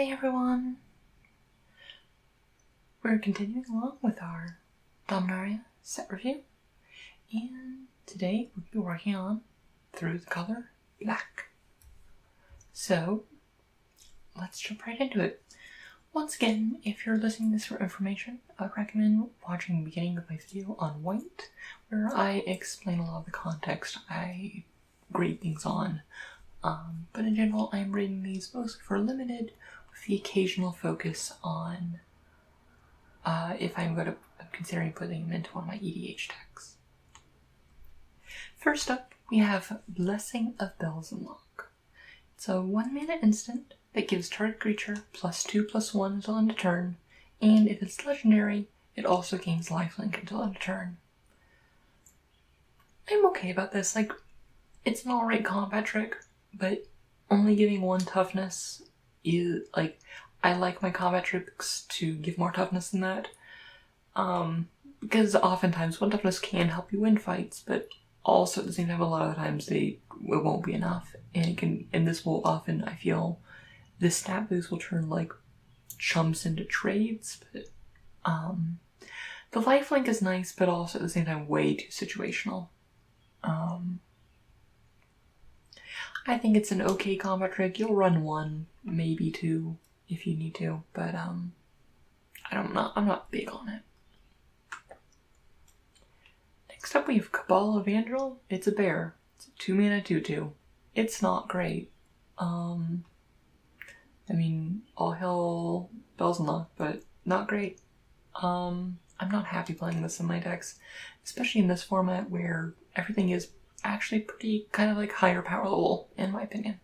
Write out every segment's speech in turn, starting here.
Hey everyone! We're continuing along with our Dominaria Set review, and today we'll be working on Through the Color Black. So, let's jump right into it. Once again, if you're listening to this for information, I would recommend watching the beginning of my video on White, where I explain a lot of the context I grade things on. But in general, I'm rating these mostly for limited, with the occasional focus on if I'm considering putting them into one of my EDH decks. First up, we have Blessing of Bells Unlock. It's a 1-mana instant that gives target creature +2/+1 until end of turn, and if it's legendary, it also gains lifelink until end of turn. I'm okay about this. It's an alright combat trick, but only giving 1 toughness is, I like my combat tricks to give more toughness than that. Because oftentimes 1 toughness can help you win fights, but also at the same time a lot of the times it won't be enough. And this will often, I feel, this stat boost will turn chumps into trades, but the lifelink is nice, but also at the same time way too situational. I think it's an okay combat trick. You'll run 1, maybe 2 if you need to, but I'm not big on it. Next up we have Cabal Paladin. It's a bear. It's a 2-mana 2/2. It's not great. All hell Bells Unlock, but not great. I'm not happy playing this in my decks, especially in this format where everything is actually pretty higher power level, in my opinion.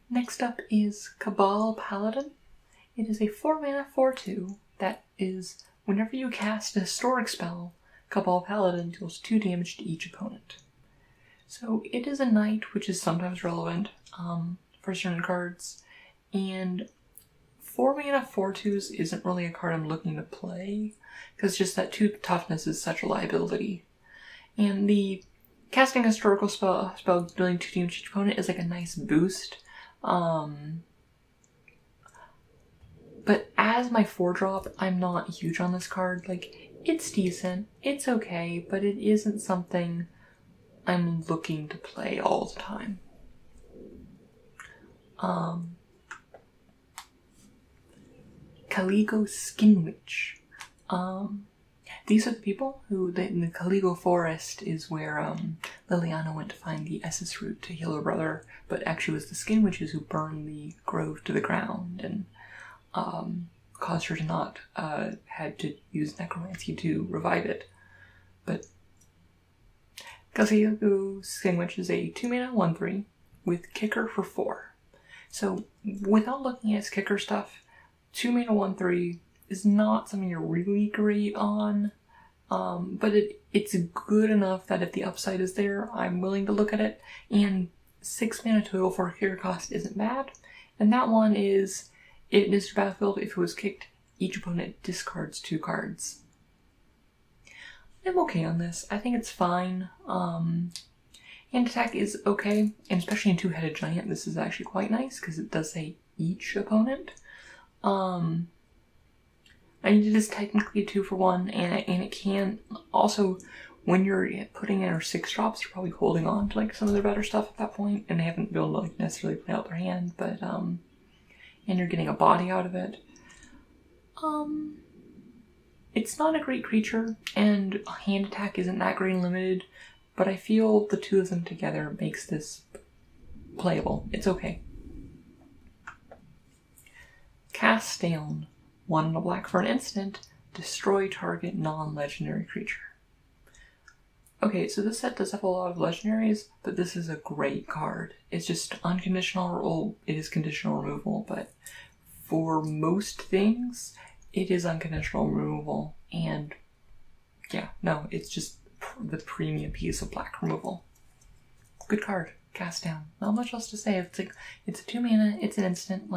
Next up is Cabal Paladin. It is a 4-mana 4/2 that is, whenever you cast a historic spell, Cabal Paladin deals 2 damage to each opponent. So it is a knight, which is sometimes relevant for certain cards, and 4-mana 4/2s isn't really a card I'm looking to play, because just that 2 toughness is such a liability. And the casting a historical spell dealing 2 damage to each opponent is a nice boost. But as my 4-drop, I'm not huge on this card. It's decent, it's okay, but it isn't something I'm looking to play all the time. Caligo Skinwitch. These are the people who, in the Caligo Forest is where Liliana went to find the Essus root to heal her brother, but actually it was the Skin Witches who burned the grove to the ground and caused her to not had to use necromancy to revive it. But Caligo Skinwitch is a 2-mana 1/3 with kicker for 4. So without looking at its kicker stuff, 2-mana 1/3 is not something you're really great on, but it's good enough that if the upside is there, I'm willing to look at it, and 6 mana total for a kicker cost isn't bad. And that one is, it is your battlefield. If it was kicked, each opponent discards 2 cards. I'm okay on this. I think it's fine. Hand attack is okay, and especially in 2-headed giant, this is actually quite nice, because it does say each opponent. And it is technically 2-for-1, and it can also, when you're putting in our 6-drops, you're probably holding on to some of their better stuff at that point, and they haven't been able to necessarily play out their hand, but and you're getting a body out of it. It's not a great creature, and hand attack isn't that great and limited, but I feel the 2 of them together makes this playable. It's okay. Cast down 1 and a black for an instant, destroy target non-legendary creature. Okay, so this set does have a lot of legendaries, but this is a great card. It's just unconditional, it is conditional removal, but for most things, it is unconditional removal, and yeah, no, it's just the premium piece of black removal. Good card. Cast down. Not much else to say. It's a 2-mana, it's an instant.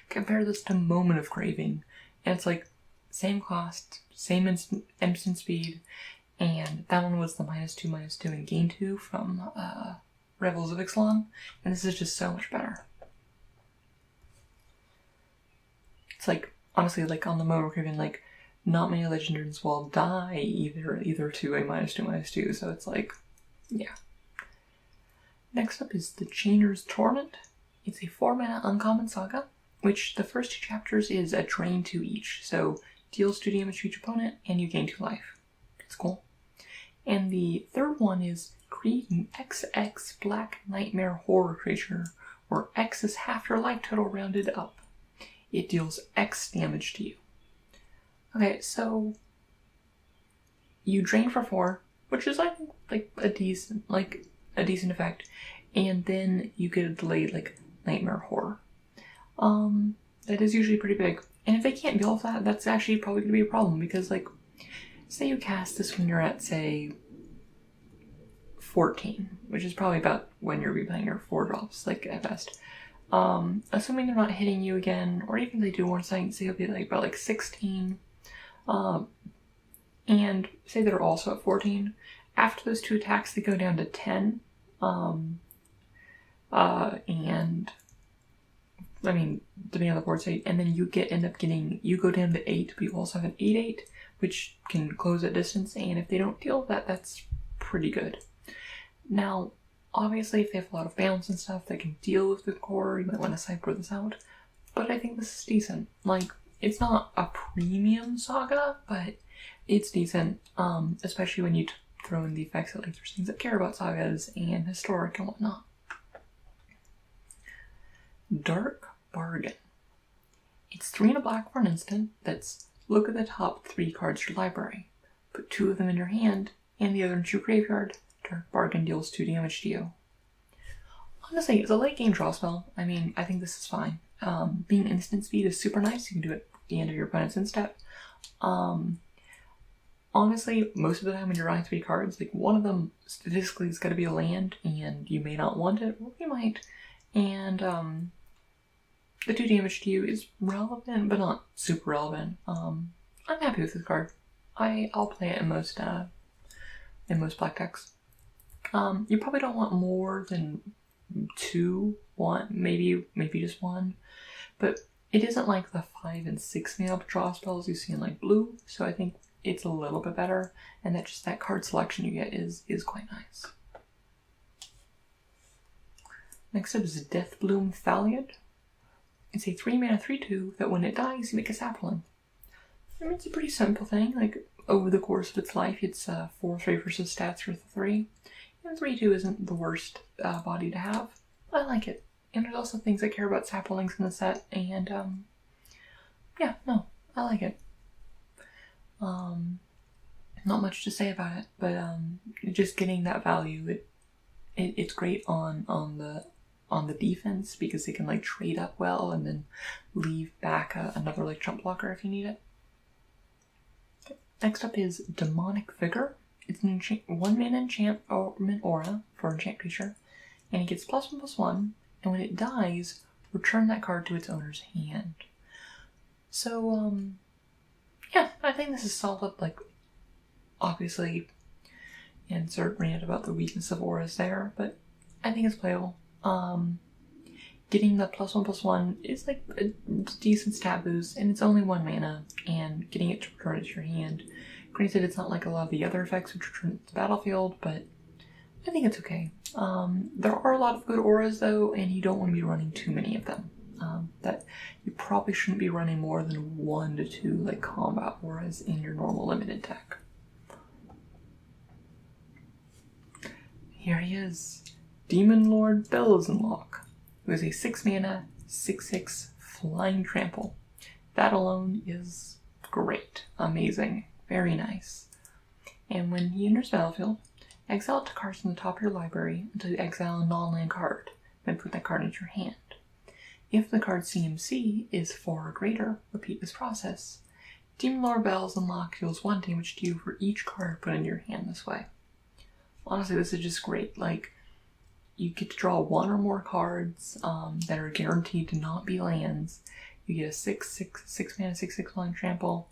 Compare this to Moment of Craving, and it's same cost, same instant speed, and that one was the -2/-2 and gain 2 from Revels of Ixalan, and this is just so much better. it's like, honestly, like on the mode we're given, like, not many legendaries will die either to a -2/-2, so it's like, yeah. Next up is the Chainer's Torment. It's a 4-mana uncommon saga, which the first 2 chapters is a drain 2 each, so deals 2 damage to each opponent, and you gain 2 life. It's cool. And the third one is create an XX Black Nightmare Horror creature, where X is half your life total rounded up. It deals X damage to you. Okay, so you drain for 4, which is, I think, like a decent effect, and then you get a delayed like Nightmare Horror. That is usually pretty big, and if they can't deal with that, that's actually probably going to be a problem, because like, say you cast this when you're at, say, 14, which is probably about when you're replaying your 4 drops, like, at best. Assuming they're not hitting you again, or even if they do one thing, say you'll be like about like 16, and say they're also at 14, after those 2 attacks they go down to 10, and I mean, depending on the board state, and then you you go down to 8, but you also have an 8/8, which can close at distance, and if they don't deal with that, that's pretty good. Now, obviously, if they have a lot of bounce and stuff that can deal with the core, you might want to sideboard this out, but I think this is decent. Like, it's not a premium saga, but it's decent, especially when you throw in the effects that, like, there's things that care about sagas and historic and whatnot. Dark Bargain. It's 3 and a black for an instant that's look at the top 3 cards of your library, put 2 of them in your hand, and the other into your graveyard. Dark Bargain deals 2 damage to you. Honestly, it's a late game draw spell. I mean, I think this is fine. Being instant speed is super nice. You can do it at the end of your opponent's end step. Honestly, most of the time when you're drawing 3 cards, like, one of them statistically is going to be a land, and you may not want it, or you might. And the 2 damage to you is relevant, but not super relevant. I'm happy with this card. I'll play it in most black decks. You probably don't want more than 2, 1, maybe just 1, but it isn't like the 5 and 6 mana draw spells you see in like blue, so I think it's a little bit better, and that card selection you get is quite nice. Next up is Deathbloom Thaliad. It's a 3-mana 3/2 that when it dies, you make a sapling. I mean, it's a pretty simple thing. Like, over the course of its life, it's 4/3 versus stats worth 3. And 3/2 isn't the worst body to have. I like it. And there's also things that care about saplings in the set, and yeah, no, I like it. Not much to say about it, but just getting that value, it's great on the defense, because they can like trade up well and then leave back another like jump blocker if you need it. Okay. Next up is Demonic Vigor. It's an 1-mana enchantment aura for enchant creature, and it gets +1/+1, and when it dies, return that card to its owner's hand. So, yeah, I think this is solid. Like, obviously, insert rant about the weakness of auras there, but I think it's playable. Getting the +1/+1 is like a decent stat boost, and it's only 1 mana, and getting it to return it to your hand. Granted, it's not like a lot of the other effects which return it to the battlefield, but I think it's okay. There are a lot of good auras though, and you don't want to be running too many of them. That you probably shouldn't be running more than 1 to 2 like combat auras in your normal limited deck. Here he is, Demon Lord Bellows, who is a 6-mana 6/6 flying trample. That alone is great, amazing, very nice. And when he enters battlefield, exile 2 cards from the top of your library until you exile a non-land card, then put that card into your hand. If the card's CMC is 4 or greater, repeat this process. Demon Lord Bellows deals 1 damage to you for each card put into your hand this way. Honestly, this is just great. Like, you get to draw 1 or more cards that are guaranteed to not be lands. You get a 6-mana 6/6 flying trample.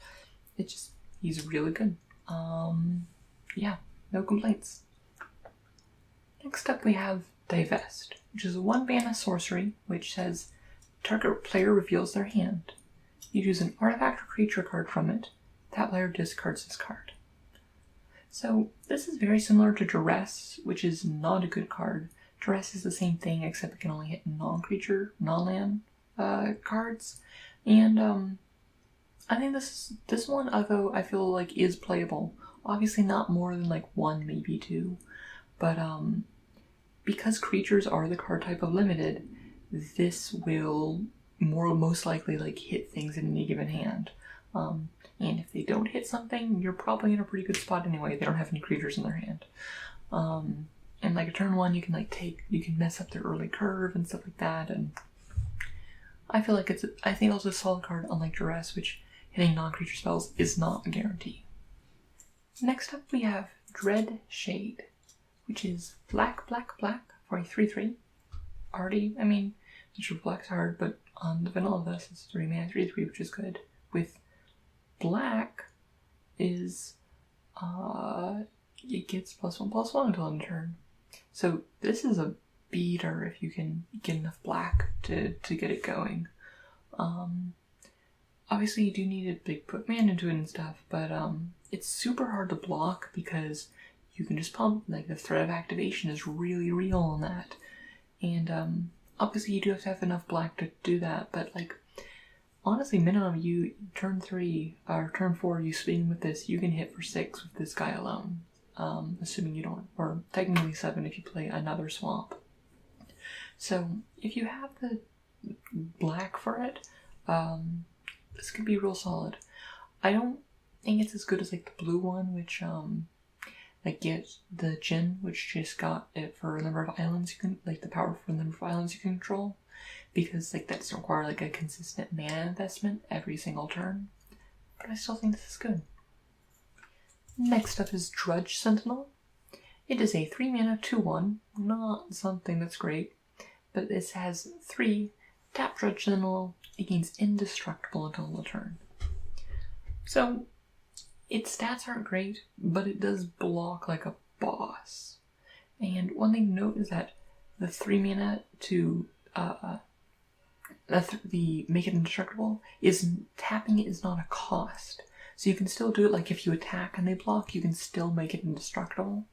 He's really good. Yeah, no complaints. Next up we have Divest, which is a 1-mana sorcery, which says target player reveals their hand. You choose an artifact or creature card from it. That player discards this card. So this is very similar to Duress, which is not a good card. Duress is the same thing, except it can only hit non-creature, non-land cards. And I think this one, although I feel like is playable. Obviously not more than like 1, maybe 2. But because creatures are the card type of limited, this will most likely like hit things in any given hand. And if they don't hit something, you're probably in a pretty good spot anyway. They don't have any creatures in their hand. And like a turn 1, you can mess up their early curve and stuff like that. And I feel like I think it's a solid card, unlike Duress, which hitting non-creature spells is not a guarantee. Next up we have Dread Shade, which is black for a 3/3. Already, I mean, neutral black's hard, but on the vanilla of this, it's 3 mana 3/3, which is good. With black is it gets +1/+1 until end of turn. So this is a beater if you can get enough black to get it going. Obviously you do need to put mana into it and stuff, but it's super hard to block because you can just pump. Like the threat of activation is really real on that, and obviously you do have to have enough black to do that. But like honestly, minimum you turn 3 or turn 4 you swing with this, you can hit for 6 with this guy alone. Assuming you don't, or technically 7 if you play another swamp. So if you have the black for it, this could be real solid. I don't think it's as good as like the blue one, which like gets the Jin, which just got it for a number of islands you can, like the power for the number of islands you can control, because like that doesn't require like a consistent mana investment every single turn. But I still think this is good. Next up is Drudge Sentinel. It is a 3 mana 2/1, not something that's great, but this has 3 tap Drudge Sentinel. It gains indestructible until the turn. So its stats aren't great, but it does block like a boss. And one thing to note is that the 3 mana to the make it indestructible is tapping it is not a cost. So you can still do it, like if you attack and they block, you can still make it indestructible.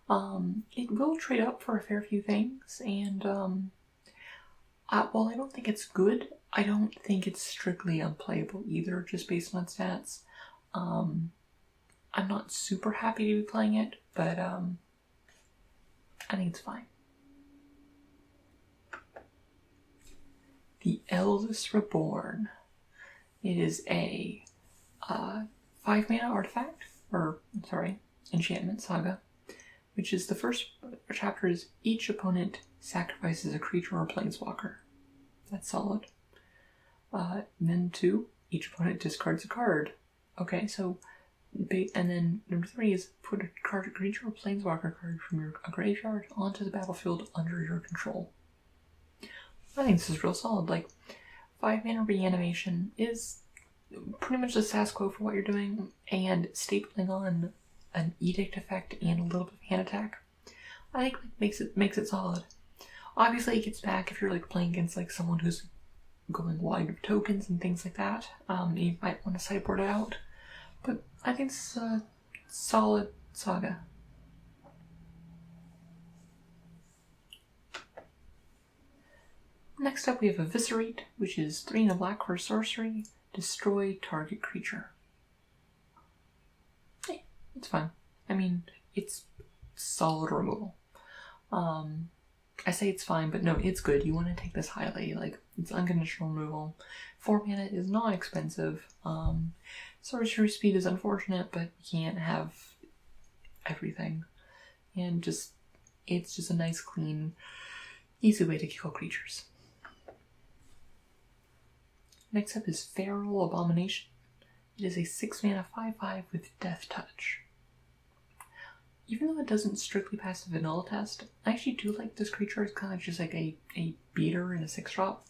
It will trade up for a fair few things, and while I don't think it's good, I don't think it's strictly unplayable either, just based on its stats. I'm not super happy to be playing it, but I think it's fine. The Elvis Rapport. It is a 5 mana artifact, enchantment saga, which is the first chapter is each opponent sacrifices a creature or planeswalker. That's solid. Then 2, each opponent discards a card. Okay, so, and then number 3 is put a creature or planeswalker card from your graveyard onto the battlefield under your control. I think this is real solid. Like, 5 mana reanimation is pretty much the status quo for what you're doing, and stapling on an edict effect and a little bit of hand attack, I think like, makes it solid. Obviously, it gets back if you're like playing against like someone who's going wide with tokens and things like that. You might want to sideboard it out, but I think it's a solid saga. Next up, we have Eviscerate, which is 3 and a black for a sorcery. Destroy target creature. Hey, it's fine. I mean, it's solid removal. I say it's fine, but no, it's good. You want to take this highly. Like, it's unconditional removal. 4 mana is not expensive. Sorcery speed is unfortunate, but you can't have everything. And it's just a nice, clean, easy way to kill creatures. Next up is Feral Abomination. It is a 6 mana 5/5 with Death Touch. Even though it doesn't strictly pass the vanilla test, I actually do like this creature. It's kind of just like a beater in a 6-drop.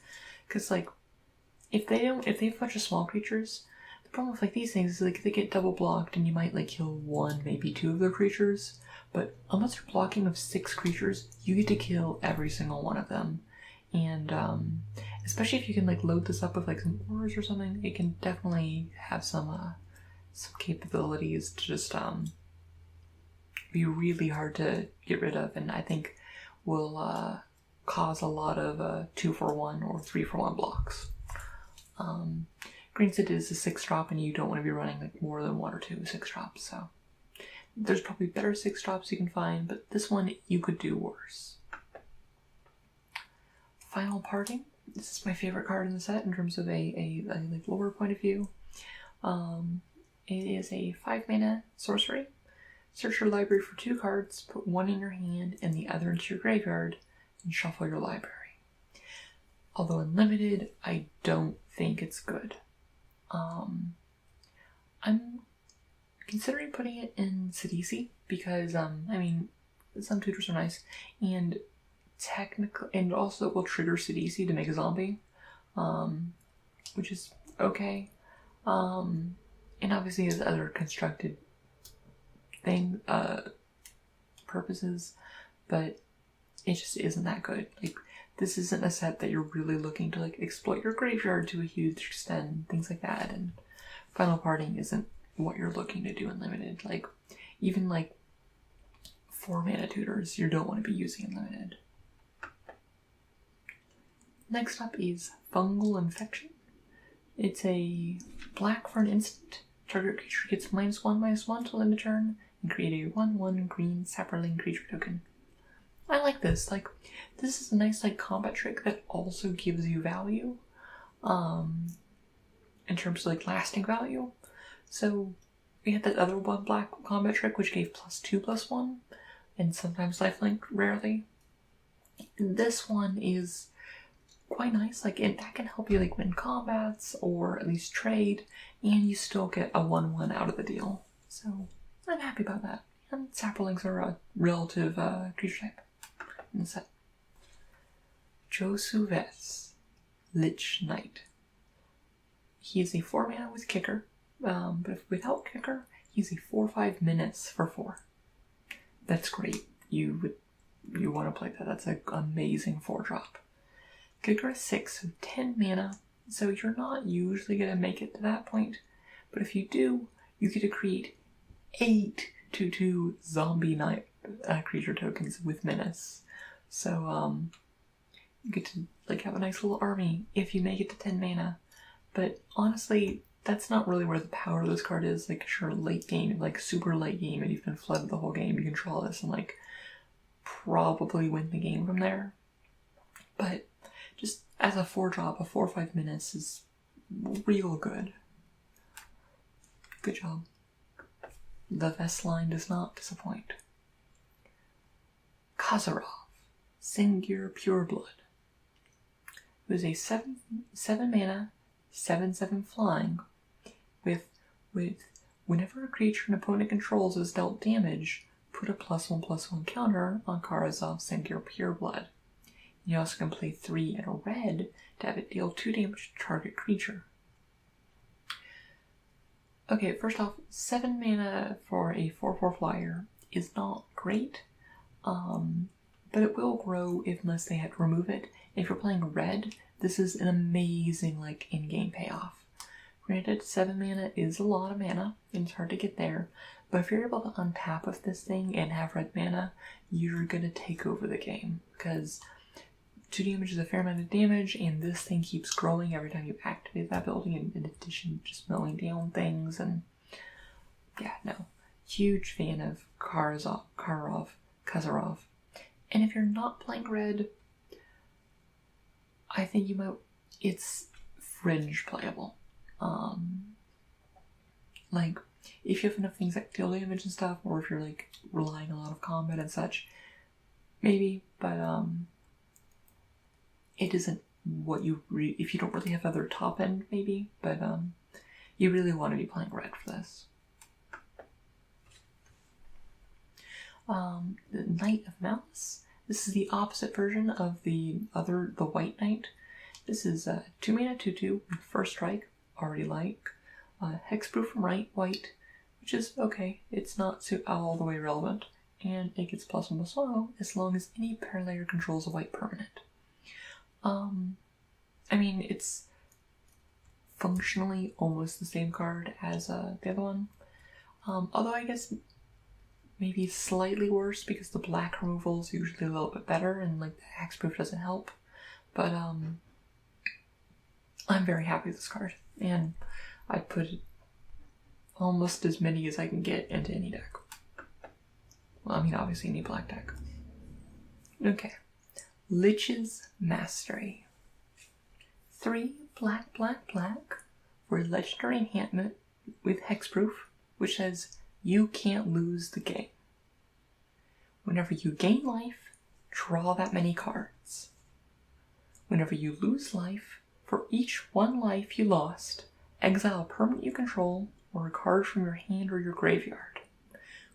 Because like, if they have a bunch of small creatures, the problem with like these things is like they get double blocked and you might like kill 1, maybe 2 of their creatures. But unless you're blocking with 6 creatures, you get to kill every single one of them. And especially if you can like load this up with like some ores or something, it can definitely have some capabilities to just be really hard to get rid of, and I think will cause a lot of 2-for-1 or 3-for-1 blocks. Granted, it is a 6-drop, and you don't want to be running like more than 1 or 2 6-drops, so there's probably better 6-drops you can find, but this one you could do worse. Final Parting. This is my favorite card in the set in terms of a like lore point of view. It is a 5-mana sorcery. Search your library for 2 cards, put 1 in your hand and the other into your graveyard, and shuffle your library. Although unlimited, I don't think it's good. I'm considering putting it in Sidisi because, I mean, some tutors are nice, and technically, and also it will trigger Sidisi to make a zombie, which is okay. And obviously there's other constructed purposes, but it just isn't that good. Like, this isn't a set that you're really looking to like exploit your graveyard to a huge extent, things like that, and Final Parting isn't what you're looking to do in limited. Like, even like 4-mana tutors you don't want to be using in limited. Next up is Fungal Infection. It's a black for an instant. Target creature gets -1/-1 till end of turn, and create a 1/1 green sapperling creature token. I like this. Like, this is a nice like combat trick that also gives you value, in terms of like lasting value. So we had that other one black combat trick which gave +2/+1, and sometimes lifelink, rarely. And this one is quite nice. Like, that can help you like win combats or at least trade, and you still get a 1/1 out of the deal. So I'm happy about that. And sapperlings are a relative creature type in the set. Josuves, Lich Knight. He is a 4-mana with kicker, but if without kicker, he's a 4/5 menace for 4. That's great. You want to play that. That's an amazing 4-drop. Kicker is 6, so 10 mana, so you're not usually going to make it to that point, but if you do, you get to create 8 2/2 zombie knight creature tokens with menace. So you get to like have a nice little army if you make it to 10 mana. But honestly, that's not really where the power of this card is. Like, sure, late game, like super late game, and you've been flooded the whole game, you can draw this and like probably win the game from there. But just as a 4-drop, a 4/5 menace is real good. Good job. The vest line does not disappoint. Kisara, Singular Pureblood. It was a 7-mana, 7/7 flying with whenever a creature an opponent controls is dealt damage, put a +1/+1 counter on Karazov's Singular Pureblood. You also can play 3 and a red to have it deal 2 damage to target creature. Okay, first off, 7 mana for a 4/4 flyer is not great, but it will grow unless they had to remove it. If you're playing red, this is an amazing like in-game payoff. Granted, 7 mana is a lot of mana, and it's hard to get there, but if you're able to untap with this thing and have red mana, you're gonna take over the game, because 2 damage is a fair amount of damage, and this thing keeps growing every time you activate that ability, in addition to just mowing down things. And yeah, no. Huge fan of Kisara. And if you're not playing red, I think you might, it's fringe playable. Like, if you have enough things like deal damage and stuff, or if you're like relying a lot of combat and such, maybe, but it isn't what you if you don't really have other top end, maybe, but you really want to be playing red for this. The Knight of Malice. This is the opposite version of the White Knight. This is 2 mana 2/2 with first strike, already like. Hexproof from white, which is okay. It's not all the way relevant, and it gets +1/+1 as long as any player controls a white permanent. I mean, it's functionally almost the same card as the other one. Although I guess maybe slightly worse because the black removal is usually a little bit better and like the hexproof doesn't help. But I'm very happy with this card, and I put almost as many as I can get into any deck. Well, I mean, obviously any black deck. Okay. Lich's Mastery. 3 black, black, black for a legendary enchantment with hexproof, which says you can't lose the game. Whenever you gain life, draw that many cards. Whenever you lose life, for each 1 life you lost, exile a permanent you control or a card from your hand or your graveyard.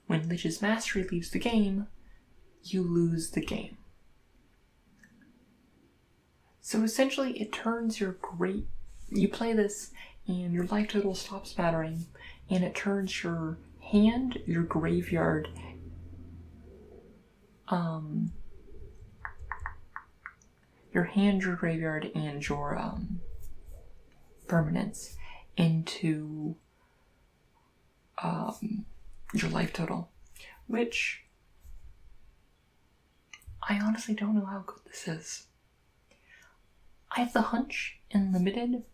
When Lich's Mastery leaves the game, you lose the game. So essentially it turns your you play this and your life total stops mattering, and it turns your hand, your graveyard, and your permanents into your life total, which I honestly don't know how good this is. I have the hunch in limited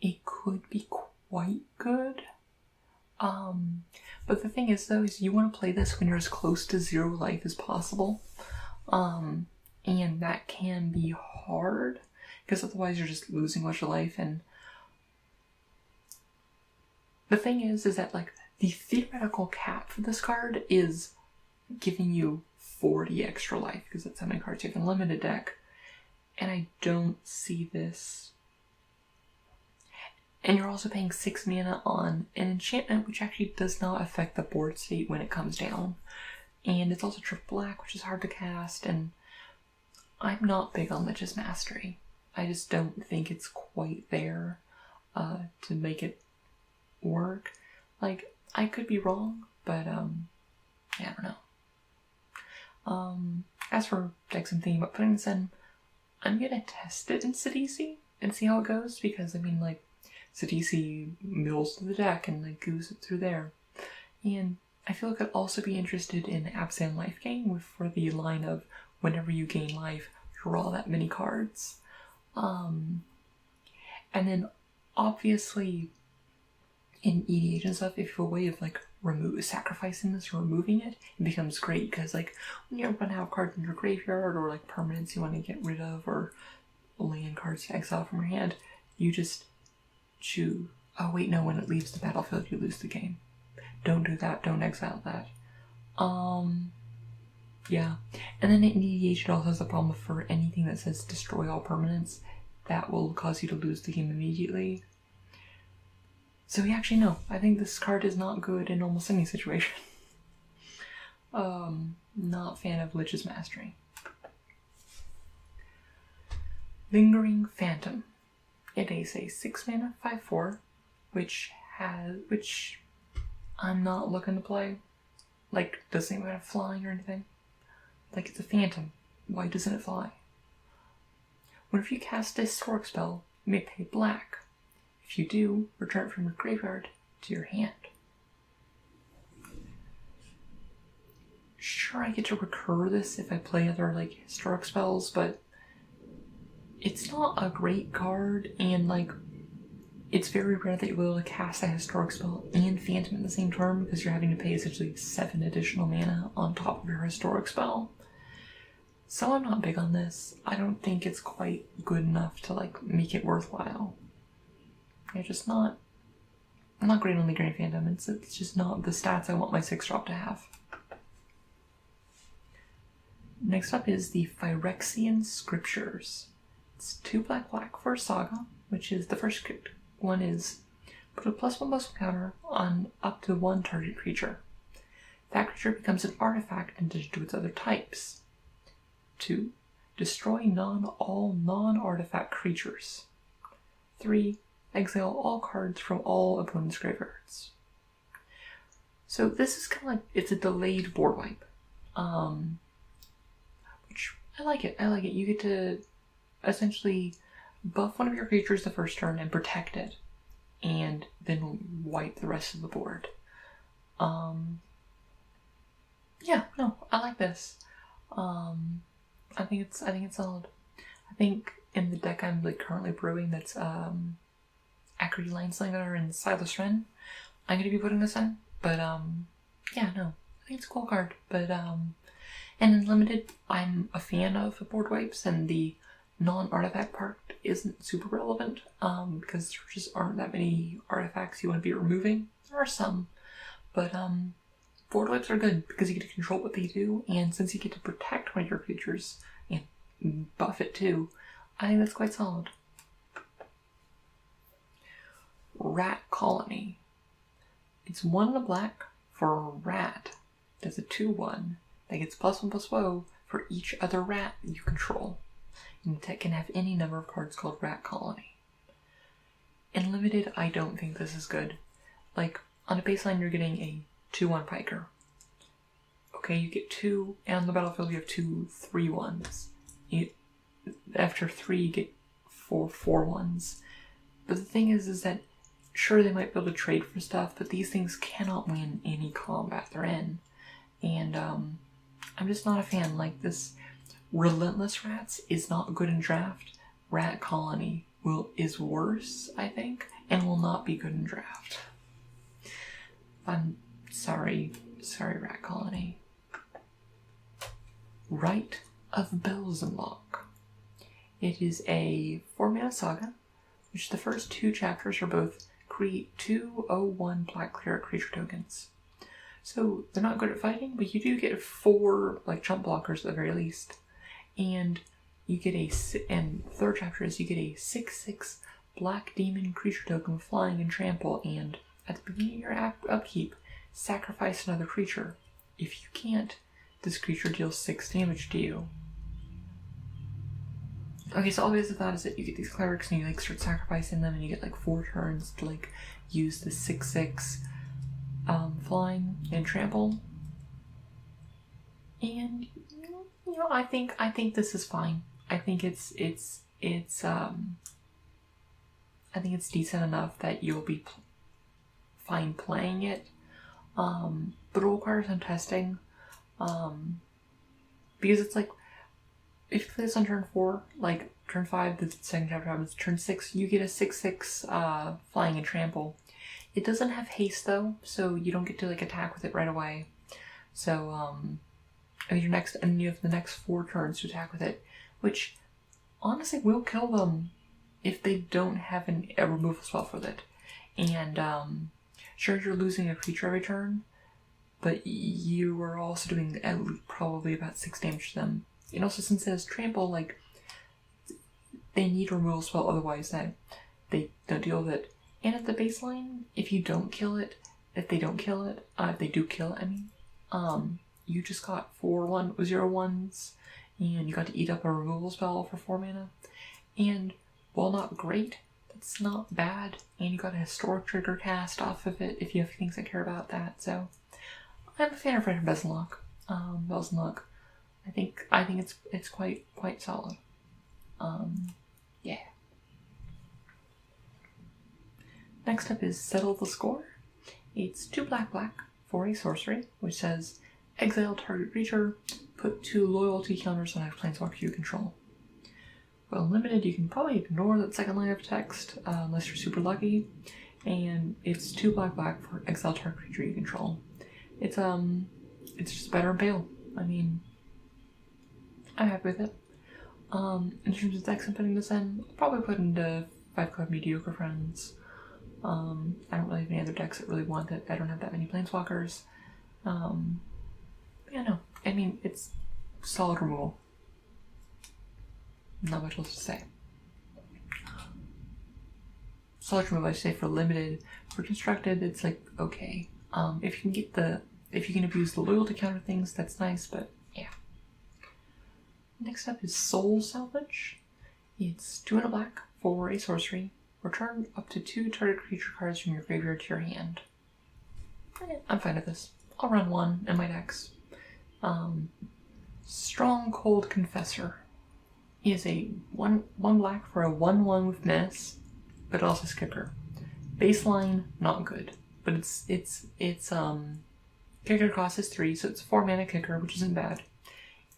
it could be quite good. But the thing is though, is you want to play this when you're as close to 0 life as possible. And that can be hard, because otherwise you're just losing a bunch of life. And the thing is that like the theoretical cap for this card is giving you 40 extra life, because that's how many cards you have in limited deck. And I don't see this. And you're also paying 6 mana on an enchantment which actually does not affect the board state when it comes down. And it's also triple black, which is hard to cast, and I'm not big on Lich's Mastery. I just don't think it's quite there to make it work. Like, I could be wrong, but yeah, I don't know. As for decks I'm thinking about putting this in, I'm gonna test it in Sidisi and see how it goes, because I mean, like, Sidisi mills to the deck and like goes it through there. And I feel like I'd also be interested in Abzan Life Gain for the line of whenever you gain life, draw that many cards. And then obviously in EDH and stuff, if you have a way of like sacrificing this or removing it, it becomes great, because like when you run out of cards in your graveyard or like permanents you want to get rid of or land cards to exile from your hand, you just choose, oh wait, no, when it leaves the battlefield you lose the game. Don't do that, don't exile that. Yeah. And then in EDH it also has the problem for anything that says destroy all permanents, that will cause you to lose the game immediately. So yeah, actually no, I think this card is not good in almost any situation. Not a fan of Lich's Mastery. Lingering Phantom. It is a 6 mana 5/4, which I'm not looking to play. Like, doesn't even have flying or anything. Like, it's a phantom. Why doesn't it fly? Whenever you cast a historic spell, you may pay black. If you do, return it from your graveyard to your hand. Sure, I get to recur this if I play other like historic spells, but it's not a great card, and like it's very rare that you'll be able to cast a historic spell and phantom in the same turn, because you're having to pay essentially 7 additional mana on top of your historic spell. So I'm not big on this. I don't think it's quite good enough to like make it worthwhile. It's just not. I'm not great on the Green Phantom. It's just not the stats I want my 6-drop to have. Next up is the Phyrexian Scriptures. It's 2 black for a Saga, which is the first one is put a +1/+1 counter on up to 1 target creature. That creature becomes an artifact in addition to its other types. 2. Destroy all non-artifact creatures. 3. Exile all cards from all opponents' graveyards. So this is kind of like, it's a delayed board wipe. Which, I like it. You get to essentially buff one of your creatures the first turn and protect it, and then wipe the rest of the board. Yeah, no, I like this. I think it's solid. I think in the deck I'm like currently brewing, that's Acri Lineslinger and Silas Wren, I'm gonna be putting this in. But yeah, no, I think it's a cool card. But and in limited, I'm a fan of board wipes, and the non-artifact part isn't super relevant because there just aren't that many artifacts you want to be removing. There are some, but board wipes are good because you get to control what they do, and since you get to protect one of your creatures and buff it too, I think that's quite solid. Rat Colony. It's 1 and a black for a rat. There's a 2/1 that gets +1/+woe for each other rat you control. And the deck can have any number of cards called Rat Colony. In limited, I don't think this is good. Like, on a baseline, you're getting a 2/1 Paicker. Okay, you get 2, and on the battlefield you have 2 3/1s. After 3, you get 4 4/1s. But the thing is that sure, they might be able to trade for stuff, but these things cannot win any combat they're in. And I'm just not a fan. Like, this Relentless Rats is not good in draft. Rat Colony is worse, I think, and will not be good in draft. I'm sorry, Rat Colony. Rite of Bells Unlock. It is a 4-mana saga, which the first 2 chapters are both create 2/01 black cleric creature tokens. So they're not good at fighting, but you do get 4 like chump blockers at the very least. And you get and third chapter is you get a 6/6 black demon creature token with flying and trample, and at the beginning of your upkeep, sacrifice another creature. If you can't, this creature deals 6 damage to you. Okay, so all the thought is that you get these clerics and you like start sacrificing them, and you get like 4 turns to like use the 6/6 flying and trample. And you know, I think this is fine. I think it's I think it's decent enough that you'll be fine playing it. But it'll require some testing. Because it's like, if you play this on turn 4, like turn 5, the second chapter happens, turn 6, you get a 6/6 flying and trample. It doesn't have haste though, so you don't get to like attack with it right away. So, I mean, you have the next 4 turns to attack with it, which honestly will kill them if they don't have a removal spell with it. And sure, you're losing a creature every turn, but you are also doing at least probably about 6 damage to them. And also, since it has trample, like, they need a removal spell, otherwise they don't deal with it. And at the baseline, if you don't kill it, if they do kill it, I mean, you just got 4 0/1s, and you got to eat up a removal spell for 4 mana. And while not great, that's not bad. And you got a historic trigger cast off of it if you have things that care about that. So I'm a fan of Rite of Bells Unlock. I think it's quite solid. Yeah. Next up is Settle the Score. It's 2 black for a sorcery, which says exile target creature, put 2 loyalty counters on a planeswalker you control. Well, limited, you can probably ignore that second line of text unless you're super lucky. And it's 2 black for exile target creature you control. It's just better and pale. I mean, I'm happy with it. In terms of decks I'm putting this in, I'll probably put into 5-card Mediocre Friends. I don't really have any other decks that really want it. I don't have that many planeswalkers. Yeah, no. I mean, it's solid removal. Not much else to say. Solid removal, I say, for limited. For constructed, it's like, okay. If you can abuse the loyalty counter things, that's nice, but yeah. Next up is Soul Salvage. It's 2 and a black for a sorcery. Return up to 2 target creature cards from your graveyard to your hand. I'm fine with this. I'll run 1 in my decks. Stronghold Confessor. He is a one black for a 1/1 with menace, but also has kicker. Baseline, not good, but its kicker cost is 3, so it's 4 mana kicker, which isn't bad.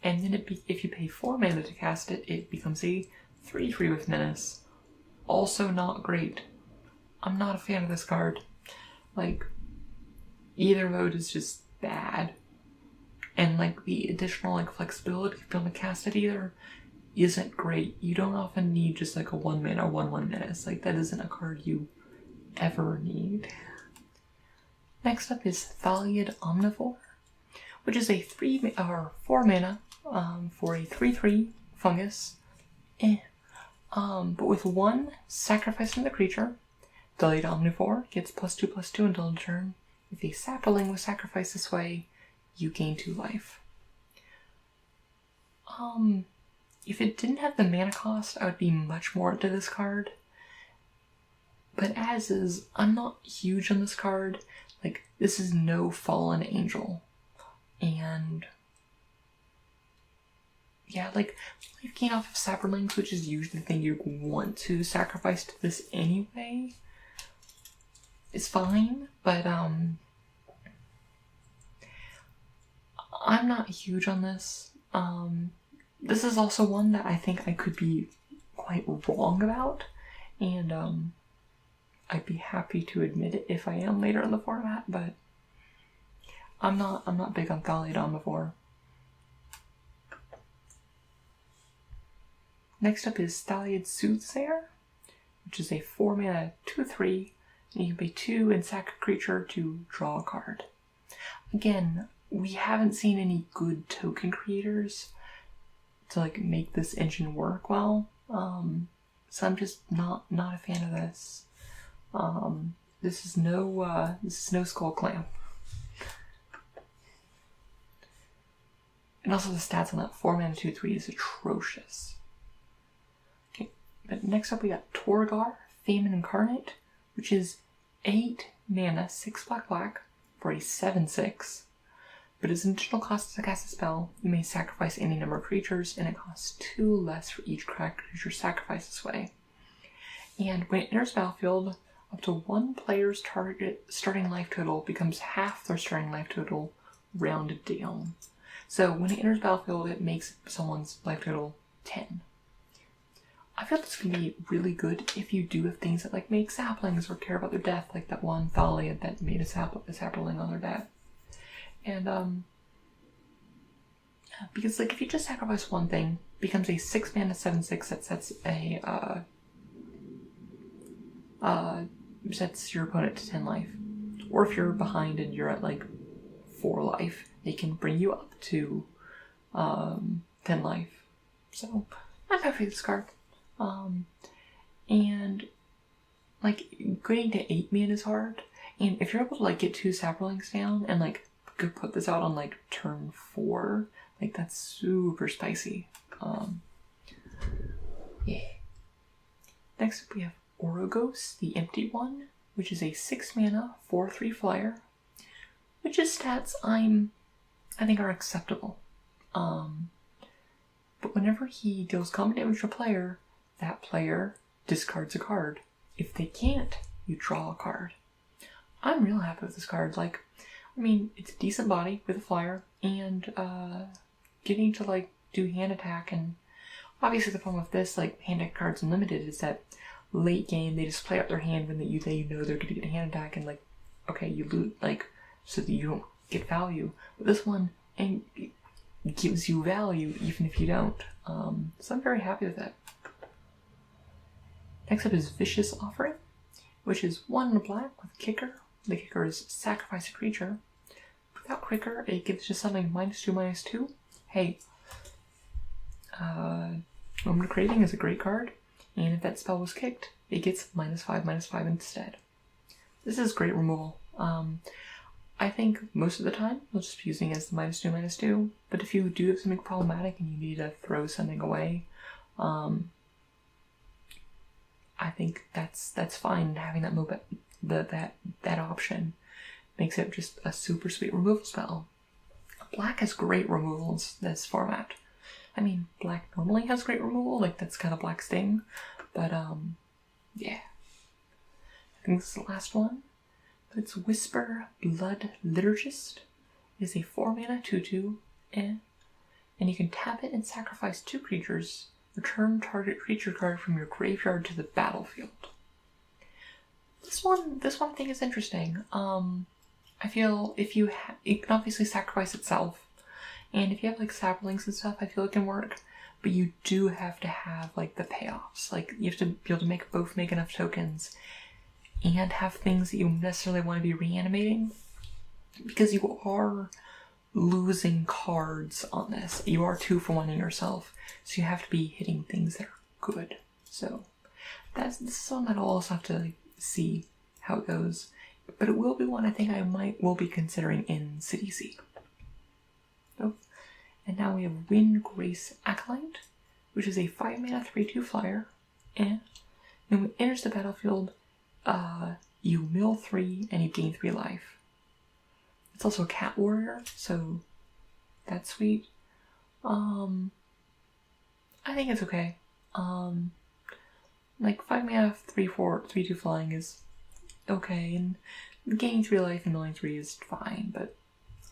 And then if you pay 4 mana to cast it, it becomes a 3/3 with menace. Also not great. I'm not a fan of this card. Like, either mode is just bad. And like the additional like flexibility if you want to cast it either isn't great. You don't often need just like a 1 mana 1/1 menace. Like, that isn't a card you ever need. Next up is Thaliad Omnivore, which is a 4 mana for a 3/3 fungus. But with 1 sacrifice from the creature, Thaliad Omnivore gets +2/+2 until end turn. If a sapling was sacrificed this way, you gain 2 life. If it didn't have the mana cost, I would be much more into this card. But as is, I'm not huge on this card. Like, this is no Fallen Angel. And yeah, like, life gain off of Saprolings, which is usually the thing you want to sacrifice to this anyway, is fine, but I'm not huge on this. This is also one that I think I could be quite wrong about, and I'd be happy to admit it if I am later in the format, but I'm not big on Thaliad Omnivore. Next up is Stallion Soothsayer, which is a 4 mana 2/3, and you can pay 2 and sack a creature to draw a card. Again, we haven't seen any good token creators to like make this engine work well, so I'm just not a fan of this. This is no Skull Clamp. And also the stats on that 4 mana 2/3 is atrocious. Okay, but next up we got Torgar, Famine Incarnate, which is 8 mana 6 black for a 7/6. But as an additional cost to cast a spell, you may sacrifice any number of creatures, and it costs 2 less for each creature sacrificed this way. And when it enters battlefield, up to one player's target starting life total becomes half their starting life total, rounded down. So when it enters battlefield, it makes someone's life total 10. I feel this can be really good if you do have things that like make saplings or care about their death, like that one Thaliad that made a sapling on their death. And because like if you just sacrifice one thing, it becomes a 6 mana 7/6 that sets sets your opponent to 10 life. Or if you're behind and you're at like 4 life, they can bring you up to 10 life. So I'm happy with this card. And like getting to 8 mana is hard. And if you're able to like get 2 saplings down and like could put this out on like turn 4, like that's super spicy. Yeah. Next up we have Orogos, the Empty One, which is a 6 mana 4/3 flyer, which is stats I think are acceptable. But whenever he deals combat damage to a player, that player discards a card. If they can't, you draw a card. I'm real happy with this card. Like, I mean, it's a decent body with a flyer, and getting to like do hand attack, and obviously the problem with this, like hand attack cards unlimited, is that late game they just play out their hand when they know they're going to get a hand attack, and like, okay, you loot like so that you don't get value. But this one and it gives you value even if you don't. So I'm very happy with that. Next up is Vicious Offering, which is 1 black with kicker. The kicker is sacrifice a creature. Without kicker, it gives you something -2/-2. Hey, Moment of Craving is a great card, and if that spell was kicked, it gets -5/-5 instead. This is great removal. I think most of the time we'll just be using it as the -2/-2, but if you do have something problematic and you need to throw something away, I think that's fine. Having that option makes it just a super sweet removal spell. Black has great removal in this format. I mean, black normally has great removal, like that's kind of black sting, but yeah. I think this is the last one. But it's Whisper Blood Liturgist. It is a 4-mana 2/2, and you can tap it and sacrifice 2 creatures. Return target creature card from your graveyard to the battlefield. This one I think is interesting. I feel if you it can obviously sacrifice itself, and if you have like saplings and stuff, I feel it can work. But you do have to have like the payoffs. Like you have to be able to make enough tokens, and have things that you necessarily want to be reanimating, because you are losing cards on this. You are 2 for 1 in yourself, so you have to be hitting things that are good. So this is one that I'll also have to like, see how it goes, but it will be one I think will be considering in CDC. Oh. And now we have Windgrace Acolyte, which is a 5-mana 3/2 flyer, and when it enters the battlefield, you mill 3 and you gain 3 life. It's also a cat warrior, so that's sweet. I think it's okay. Like 5-mana 3/2 flying is okay, and gaining 3 life and milling 3 is fine, but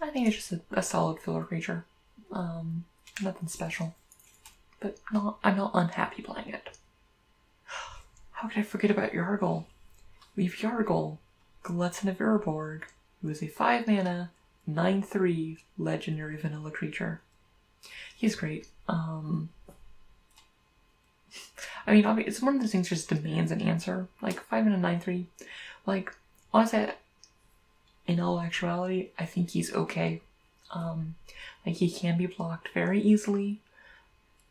I think it's just a solid filler creature. Nothing special, but I'm not unhappy playing it. How could I forget about Yargle? We have Yargle, Glutton of Erebor, who is a 5-mana 9/3 legendary vanilla creature. He's great. I mean, it's one of those things that just demands an answer. Like 5-mana 9/3. Like honestly, in all actuality, I think he's okay. Like he can be blocked very easily,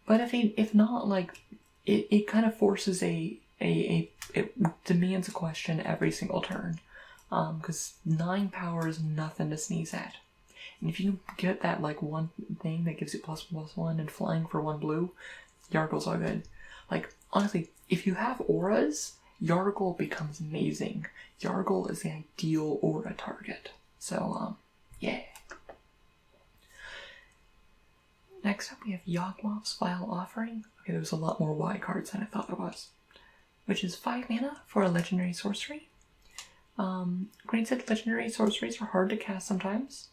but if not, like it kind of forces it demands a question every single turn, because 9 power is nothing to sneeze at, and if you get that like one thing that gives you +1/+1 and flying for 1 blue, Yargle's all good. Like honestly, if you have auras, Yargle becomes amazing. Yargle is the ideal aura target. So yeah. Next up we have Yawgmoth's Vile Offering. Okay, there's a lot more Y cards than I thought there was. Which is 5 mana for a legendary sorcery. Granted, legendary sorceries are hard to cast sometimes,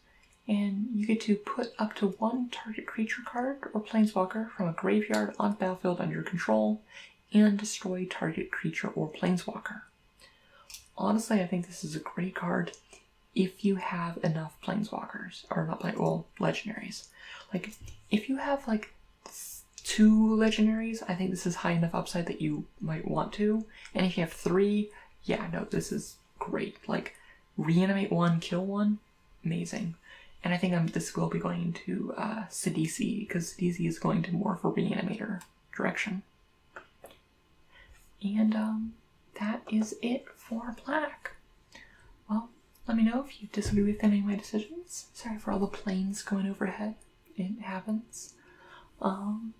and you get to put up to 1 target creature card or planeswalker from a graveyard on battlefield under your control, and destroy target creature or planeswalker. Honestly, I think this is a great card if you have enough planeswalkers, or legendaries. Like, if you have like 2 legendaries, I think this is high enough upside that you might want to. And if you have 3, yeah, no, this is great. Like, reanimate 1, kill 1, amazing. And I think this will be going to CDC, because CDC is going to more for reanimator direction. And that is it for black. Well, let me know if you disagree with any of my decisions. Sorry for all the planes going overhead. It happens. And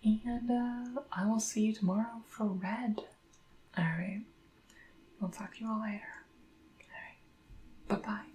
I will see you tomorrow for red. Alright. I'll talk to you all later. Alright. Bye-bye.